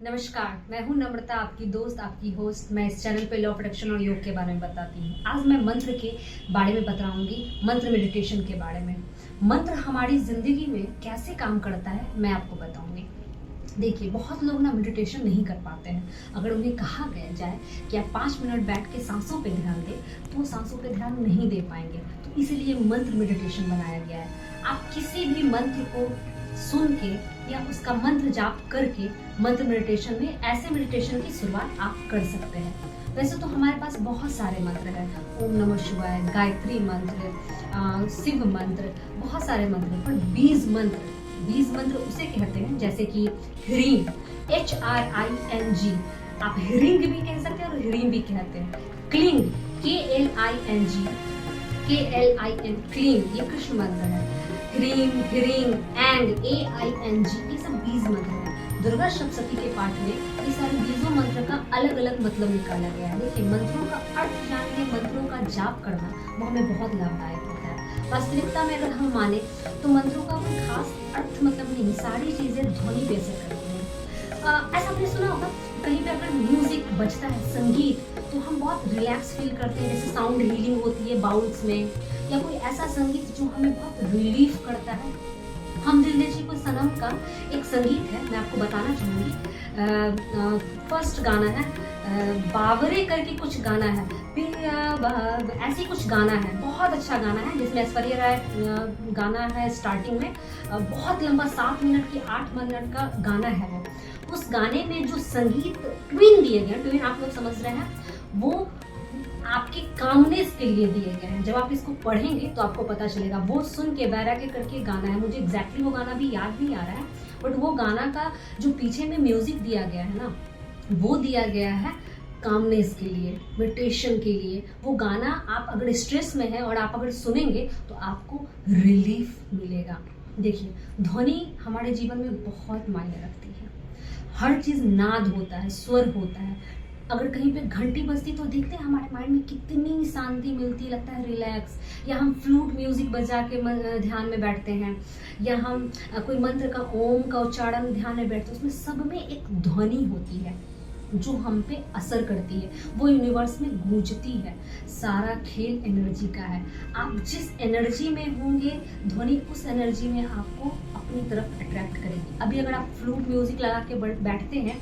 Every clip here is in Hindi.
नमस्कार, मैं हूं नम्रता, आपकी दोस्त, आपकी होस्ट। मैं इस चैनल पे लॉ प्रोटेक्शन और योग के बारे में बताती हूँ। आज मैं मंत्र के बारे में बताऊंगी, मंत्र मेडिटेशन के बारे में। मंत्र हमारी जिंदगी में कैसे काम करता है मैं आपको बताऊंगी। देखिए, बहुत लोग ना मेडिटेशन नहीं कर पाते हैं। अगर उन्हें कहा गया जाए कि आप 5 मिनट बैठ के सांसों पे ध्यान दें, तो वो सांसों पे ध्यान नहीं दे पाएंगे। तो इसीलिए मंत्र मेडिटेशन बनाया गया है। आप किसी भी मंत्र को सुन के या उसका मंत्र जाप करके मंत्र मेडिटेशन में ऐसे मेडिटेशन की शुरुआत आप कर सकते हैं। वैसे तो हमारे पास बहुत सारे मंत्र हैं, ओम नमः शिवाय, गायत्री मंत्र, शिव मंत्र, बहुत सारे मंत्र हैं। पर बीज मंत्र उसे कहते हैं जैसे कि ह्रीं, HRING, आप ह्रींग भी कह सकते हैं और ह्रीं भी कहते हैं। क्लिंग, KLIN, क्लीन, ये कृष्ण मंत्र है। ह्रीं, ह्रीं, एंग, AING, ये सब बीज मंत्र है। दुर्गा सप्तशती के पाठ में ये सारे बीजों मंत्र का अलग अलग मतलब निकाला गया है। देखिए, मंत्रों का अर्थ जान के मंत्रों का जाप करना वो हमें बहुत लाभदायक होता है। वास्तविकता में अगर हम माने तो मंत्रों का कोई खास अर्थ मतलब नहीं, सारी चीजें ध्वनि पे असर करती हैं। ऐसा आपने सुना होगा, कहीं पे अगर म्यूजिक बजता है, संगीत, तो हम बहुत रिलैक्स फील करते हैं। जैसे साउंड हीलिंग होती है बाउल्स में, या कोई ऐसा संगीत जो हमें बहुत रिलीफ करता है। हम दिल दे चुके सनम का एक संगीत है, मैं आपको बताना चाहूँगी। फर्स्ट गाना है, बावरे करके कुछ गाना है, ऐसी कुछ गाना है, बहुत अच्छा गाना है, जिसमें ऐश्वर्या राय गाना है स्टार्टिंग में। बहुत लंबा 7 मिनट की 8 मिनट का गाना है वो। उस गाने में जो संगीत ट्विन दिए गए, ट्विन आप लोग समझ रहे हैं, वो आपके कामनेस के लिए दिए गए हैं। जब आप इसको पढ़ेंगे तो आपको पता चलेगा। वो सुन के बैरागे करके गाना है, मुझे एग्जैक्टली वो गाना भी याद नहीं आ रहा है, बट वो गाना का जो पीछे में म्यूजिक दिया गया है ना, वो दिया गया है कामनेस के लिए, मेडिटेशन के लिए। वो गाना आप अगर स्ट्रेस में है और आप अगर सुनेंगे तो आपको रिलीफ मिलेगा। देखिए, ध्वनि हमारे जीवन में बहुत मायने रखती है। हर चीज नाद होता है, स्वर होता है। अगर कहीं पे घंटी बजती तो देखते हैं हमारे माइंड में कितनी शांति मिलती है, लगता है रिलैक्स। या हम फ्लूट म्यूजिक बजा के ध्यान में बैठते हैं, या हम कोई मंत्र का ओम का उच्चारण ध्यान में बैठते हैं, उसमें सब में एक ध्वनि होती है जो हम पे असर करती है, वो यूनिवर्स में गूंजती है। सारा खेल एनर्जी का है। आप जिस एनर्जी में होंगे, ध्वनि उस एनर्जी में आपको अपनी तरफ अट्रैक्ट करेगी। अभी अगर आप फ्लूट म्यूजिक लगा के बैठते हैं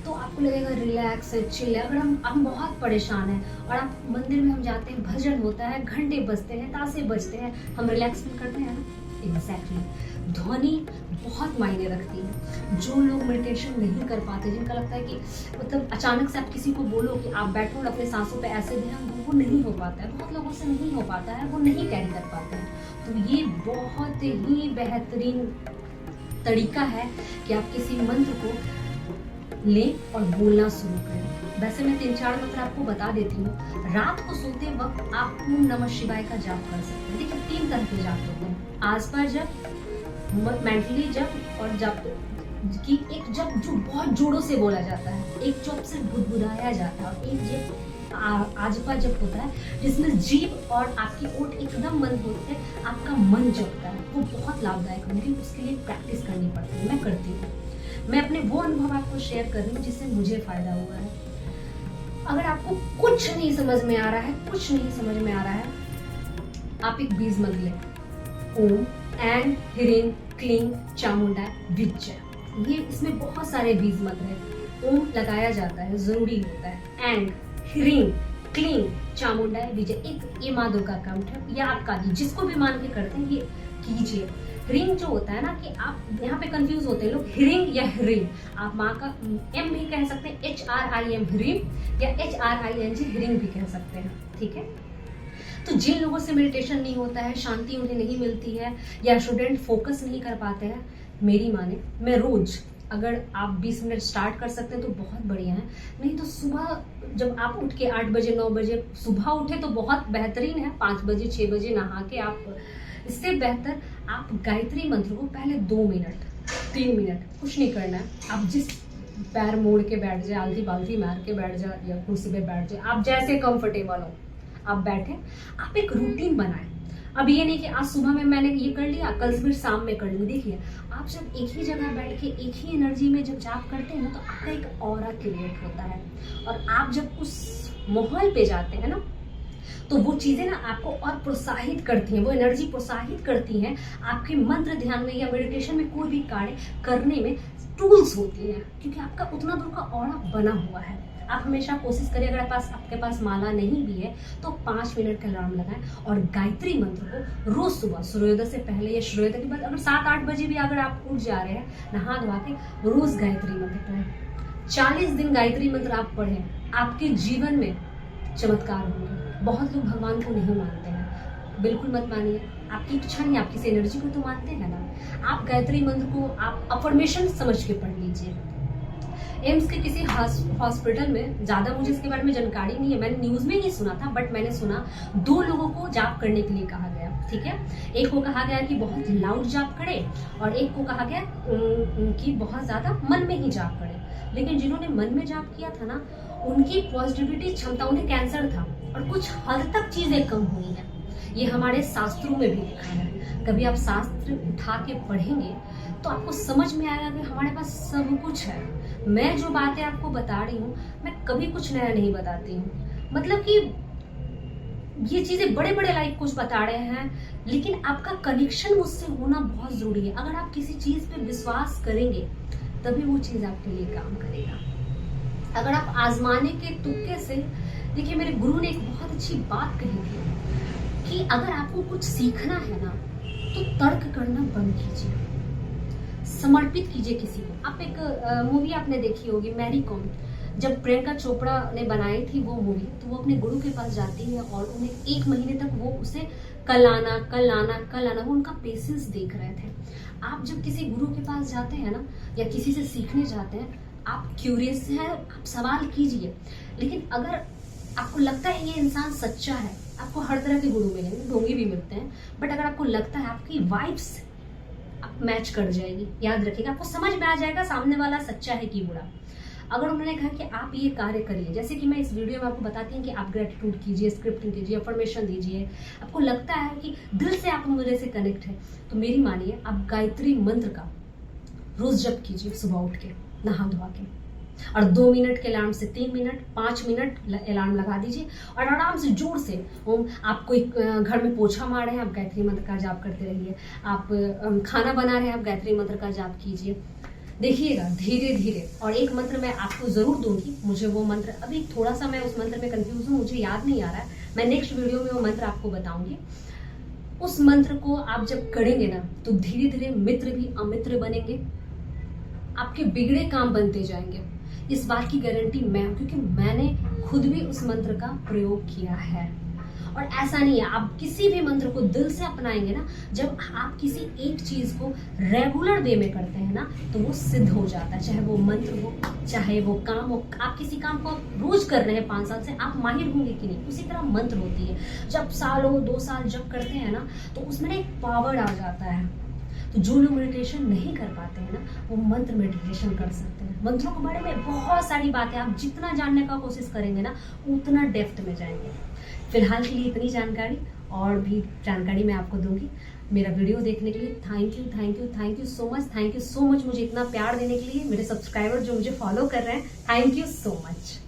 तो आपको लगेगा रिलैक्स है, चिल है। अगर हम बहुत परेशान हैं और आप मंदिर में हम जाते हैं, भजन होता है, घंटे बजते हैं, ताशे बजते हैं, हम रिलैक्स फील करते हैं ना। एग्जैक्टली, ध्वनि बहुत मायने रखती है। जो लोग मेडिटेशन नहीं कर पाते, जिनका लगता है कि मतलब अचानक से आप किसी को बोलो कि आप बैठो और अपने सांसों पे ऐसे ध्यान दो, वो नहीं हो पाता है। बहुत लोगों से नहीं हो पाता है, वो नहीं कैरी कर पाते हैं। तो ये बहुत ही बेहतरीन तरीका है कि आप किसी मंत्र को लें और बोलना शुरू करें। वैसे मैं 3-4 मंत्र आपको बता देती हूँ। रात को सोते वक्त आप ओम नमः शिवाय का जाप कर सकते हैं। देखिए, 3 तरह के जाप होते हैं, आसपास जप, मेंटली जप, और जप की एक जप जो बहुत जोरों से बोला जाता है, एक जप से बुदबुदाया जाता है, और एक जप आजपा जप होता है जिसमें जीभ और आपकी ओठ एकदम बंद होते हैं, आपका मन जपता है। वो बहुत लाभदायक है, लेकिन उसके लिए प्रैक्टिस करनी पड़ती है। मैं करती हूँ। मैं अपने वो अनुभव आपको शेयर कर रही हूँ जिससे मुझे फायदा हुआ है। अगर आपको कुछ नहीं समझ में आ रहा है, आप एक बीज मंत्र लें, ओम एंग ह्रीं क्लीं चामुंडा विजय। ये इसमें बहुत सारे बीज मंत्र हैं। ओम लगाया जाता है, जरूरी होता है। एंग, ह्रीं, क्लीं चामुंडा विजय, एक ये माँ दुर्गा का मंत्र है, या आपका जिसको भी मान के करते हैं ये कीजिए। ह्रीं जो होता है ना, कि आप यहाँ पे कंफ्यूज होते हैं लोग, ह्रीं या ह्रीं। आप माँ का एम भी कह सकते हैं, HRIM ह्रीं, या HRING ह्रीं भी कह सकते हैं, ठीक है। तो जिन लोगों से मेडिटेशन नहीं होता है, शांति उन्हें नहीं मिलती है, या स्टूडेंट फोकस नहीं कर पाते हैं, मेरी माने, मैं रोज अगर आप 20 मिनट स्टार्ट कर सकते हैं तो बहुत बढ़िया है। नहीं तो सुबह जब आप उठ के 8 बजे 9 बजे सुबह उठे तो बहुत बेहतरीन है। 5 बजे 6 बजे नहा के आप, इससे बेहतर आप गायत्री मंत्र को पहले 2 मिनट 3 मिनट कुछ नहीं करना है। आप जिस पैर मोड़ के बैठ जाए, आलती बालती मार के बैठ जाए, या कुर्सी पे बैठ जाए, आप जैसे कंफर्टेबल हो आप बैठे। आप एक रूटीन बनाएं। अब ये नहीं कि आज सुबह में मैंने ये कर लिया, कल फिर शाम में कर लूँ। देखिए, आप जब एक ही जगह बैठ के एक ही एनर्जी में जब जाप करते हैं ना, तो आपका एक ऑरा क्रिएट होता है, और आप जब उस माहौल पे जाते हैं ना, तो वो चीजें ना आपको और प्रोत्साहित करती हैं, वो एनर्जी प्रोत्साहित करती हैं आपके मंत्र ध्यान में या मेडिटेशन में कोई भी कार्य करने में टूल्स होती हैं, क्योंकि आपका उतना दूर का ऑरा बना हुआ है। आप हमेशा कोशिश करिए, अगर आपके पास माला नहीं भी है तो 5 मिनट का अलार्म लगाएं और गायत्री मंत्र को रोज सुबह सूर्योदय से पहले या सूर्योदय के बाद, अगर 7-8 बजे भी अगर आप उठ जा रहे हैं नहा धोवा के, रोज गायत्री मंत्र पढ़ें। 40 दिन गायत्री मंत्र आप पढ़ें, आपके जीवन में चमत्कार होंगे। बहुत लोग भगवान को नहीं मानते हैं, बिल्कुल मत मानिए, आपकी इच्छा नहीं, आप किसी एनर्जी को तो मानते हैं ना। आप गायत्री मंत्र को आप अफर्मेशन समझ के पढ़ लीजिए। एम्स के किसी हॉस्पिटल में, ज्यादा मुझे इसके बारे में जानकारी नहीं है, मैंने न्यूज में नहीं सुना था, बट मैंने सुना 2 लोगों को जाप करने के लिए कहा गया, ठीक है। एक को कहा गया कि बहुत लाउड जाप करे, और एक को कहा गया कि बहुत ज्यादा मन में ही जाप करे। लेकिन जिन्होंने मन में जाप किया था ना, उनकी पॉजिटिविटी क्षमता, उन्हें कैंसर था और कुछ हद तक चीजें कम हुई हैं। ये हमारे शास्त्रों में भी लिखा है। कभी आप शास्त्र उठा के पढ़ेंगे तो आपको समझ में आएगा कि हमारे पास सब कुछ है। मैं जो बातें आपको बता रही हूँ, मैं कभी कुछ नया नहीं बताती हूँ, मतलब कि ये चीजें बड़े बड़े लाइक कुछ बता रहे हैं, लेकिन आपका कनेक्शन मुझसे होना बहुत जरूरी है। अगर आप किसी चीज पे विश्वास करेंगे तभी वो चीज आपके लिए काम करेगा। अगर आप आजमाने के तुक्के से, देखिए मेरे गुरु ने एक बहुत अच्छी बात कही थी कि अगर आपको कुछ सीखना है ना, तो तर्क करना बंद कीजिए, समर्पित कीजिए किसी को। आप एक मूवी आपने देखी होगी, मैरी कॉम, जब प्रियंका चोपड़ा ने बनाई थी वो मूवी, तो वो अपने गुरु के पास जाती है और उन्हें 1 महीने तक वो उसे कल आना कल आना कल आना, वो उनका पेशेंस देख रहे थे। आप जब किसी गुरु के पास जाते हैं ना, या किसी से सीखने जाते हैं, आप क्यूरियस है, आप सवाल कीजिए, लेकिन अगर आपको लगता है ये इंसान सच्चा है, आपको हर तरह के गुरु मिलेंगे, ढोंगी भी मिलते हैं, बट अगर आपको लगता है आपकी वाइब्स आप मैच कर जाएगी, याद रखिएगा, आपको समझ में आ जाएगा सामने वाला सच्चा है कि बुरा। अगर उन्होंने कहा कि आप ये कार्य करिए, जैसे कि मैं इस वीडियो में आपको बताती हूँ कि आप ग्रेटिट्यूड कीजिए, स्क्रिप्टिंग कीजिए, अफर्मेशन दीजिए, आपको लगता है कि दिल से आप मेरे से कनेक्ट है, तो मेरी मानिए, आप गायत्री मंत्र का रोज जप कीजिए सुबह उठ के नहा धोवा के, और 2 मिनट के अलार्म से 3 मिनट 5 मिनट अलार्म लगा दीजिए, और आराम से जोर से आप कोई घर में पोछा मार रहे हैं, आप गायत्री मंत्र का जाप करते रहिए, आप खाना बना रहे हैं, आप गायत्री मंत्र का जाप कीजिए, देखिएगा धीरे धीरे। और एक मंत्र मैं आपको जरूर दूंगी, मुझे वो मंत्र अभी थोड़ा सा मैं उस मंत्र में कंफ्यूज हूँ, मुझे याद नहीं आ रहा है, मैं नेक्स्ट वीडियो में वो मंत्र आपको बताऊंगी। उस मंत्र को आप जब करेंगे ना, तो धीरे धीरे मित्र भी अमित्र बनेंगे, आपके बिगड़े काम बनते जाएंगे। इस बात की गारंटी मैं हूं, क्योंकि मैंने खुद भी उस मंत्र का प्रयोग किया है। और ऐसा नहीं है, आप किसी भी मंत्र को दिल से अपनाएंगे ना, जब आप किसी एक चीज को रेगुलर वे में करते हैं ना, तो वो सिद्ध हो जाता है, चाहे वो मंत्र हो, चाहे वो काम हो। आप किसी काम को रोज कर रहे हैं 5 साल से, आप माहिर होंगे कि नहीं, उसी तरह मंत्र होती है, जब सालों 2 साल जब करते हैं ना, तो उसमें एक पावर आ जाता है। तो जो लोग मेडिटेशन नहीं कर पाते हैं ना, वो मंत्र मेडिटेशन कर सकते हैं। मंत्रों के बारे में बहुत सारी बातें, आप जितना जानने का कोशिश करेंगे ना, उतना डेप्थ में जाएंगे। फिलहाल के लिए इतनी जानकारी, और भी जानकारी मैं आपको दूंगी। मेरा वीडियो देखने के लिए thank you thank you thank you so much, thank you so much मुझे इतना प्यार देने के लिए। मेरे सब्सक्राइबर जो मुझे फॉलो कर रहे हैं, थैंक यू सो मच।